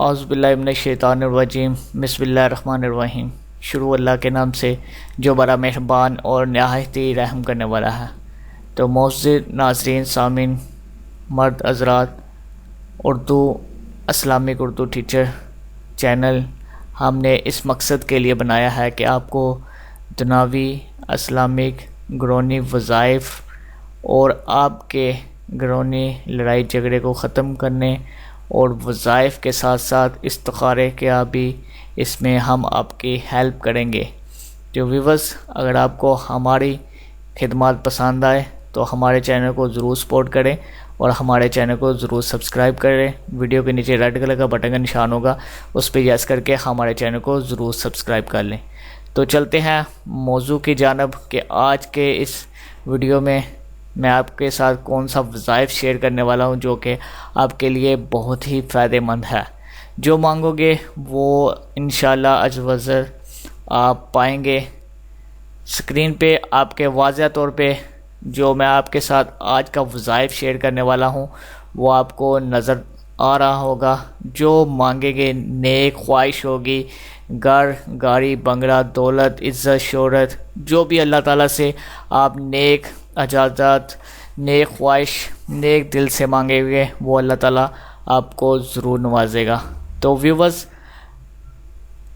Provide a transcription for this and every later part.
اعوذ باللہ من الشیطان الرجیم، بسم اللہ الرحمن الرحیم۔ شروع اللہ کے نام سے جو بڑا مہربان اور نہایت ہی رحم کرنے والا ہے۔ تو معزز ناظرین، سامعین، مرد حضرات، اسلامک اردو ٹیچر چینل ہم نے اس مقصد کے لیے بنایا ہے کہ آپ کو دنیاوی، اسلامک، گھرونی وظائف اور آپ کے گھرونی لڑائی جھگڑے کو ختم کرنے اور وظائف کے ساتھ ساتھ استخارے کیا بھی اس میں ہم آپ کی ہیلپ کریں گے۔ جو ویورز، اگر آپ کو ہماری خدمات پسند آئے تو ہمارے چینل کو ضرور سپورٹ کریں اور ہمارے چینل کو ضرور سبسکرائب کریں۔ ویڈیو کے نیچے ریڈ کلر کا بٹن کا نشان ہوگا، اس پہ یس کر کے ہمارے چینل کو ضرور سبسکرائب کر لیں۔ تو چلتے ہیں موضوع کی جانب کہ آج کے اس ویڈیو میں آپ کے ساتھ کون سا وظائف شیئر کرنے والا ہوں جو کہ آپ کے لیے بہت ہی فائدہ مند ہے۔ جو مانگو گے وہ انشاءاللہ اجر وزر آپ پائیں گے۔ اسکرین پہ آپ کے واضح طور پہ جو میں آپ کے ساتھ آج کا وظائف شیئر کرنے والا ہوں وہ آپ کو نظر آ رہا ہوگا۔ جو مانگیں گے، نیک خواہش ہوگی، گھر، گاڑی، بنگلہ، دولت، عزت، شہرت، جو بھی اللہ تعالیٰ سے آپ نیک اجازت، نیک خواہش، نیک دل سے مانگے ہوئے وہ اللہ تعالیٰ آپ کو ضرور نوازے گا۔ تو ویورز،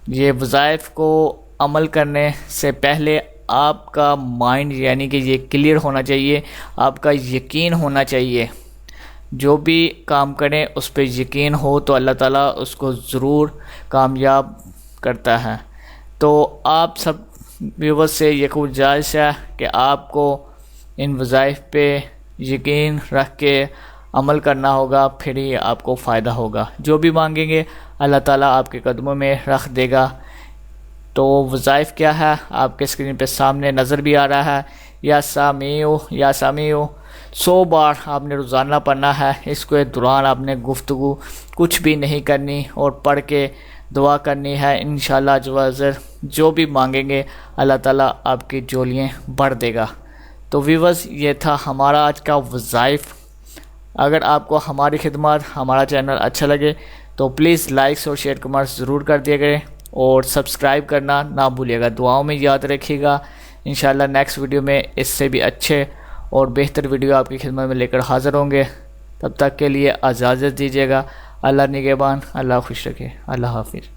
یہ وظائف کو عمل کرنے سے پہلے آپ کا مائنڈ یعنی کہ یہ کلیئر ہونا چاہیے، آپ کا یقین ہونا چاہیے۔ جو بھی کام کریں اس پہ یقین ہو تو اللہ تعالیٰ اس کو ضرور کامیاب کرتا ہے۔ تو آپ سب ویورز سے یہ گزارش ہے کہ آپ کو ان وظائف پہ یقین رکھ کے عمل کرنا ہوگا، پھر ہی آپ کو فائدہ ہوگا۔ جو بھی مانگیں گے اللہ تعالیٰ آپ کے قدموں میں رکھ دے گا۔ تو وظائف کیا ہے آپ کے اسکرین پہ سامنے نظر بھی آ رہا ہے۔ یا سامیو 100 بار آپ نے روزانہ پڑھنا ہے۔ اس کے دوران آپ نے گفتگو کچھ بھی نہیں کرنی اور پڑھ کے دعا کرنی ہے۔ انشاءاللہ جو بھی مانگیں گے اللہ تعالیٰ آپ کی جولیاں بڑھ دے گا۔ تو ویورز، یہ تھا ہمارا آج کا وظائف۔ اگر آپ کو ہماری خدمات، ہمارا چینل اچھا لگے تو پلیز لائکس اور شیئر کمنٹ ضرور کر دیا کریں اور سبسکرائب کرنا نہ بھولیے گا۔ دعاؤں میں یاد رکھیے گا۔ انشاءاللہ نیکسٹ ویڈیو میں اس سے بھی اچھے اور بہتر ویڈیو آپ کی خدمت میں لے کر حاضر ہوں گے۔ تب تک کے لیے اجازت دیجیے گا۔ اللہ نگہبان، اللہ خوش رکھے، اللہ حافظ۔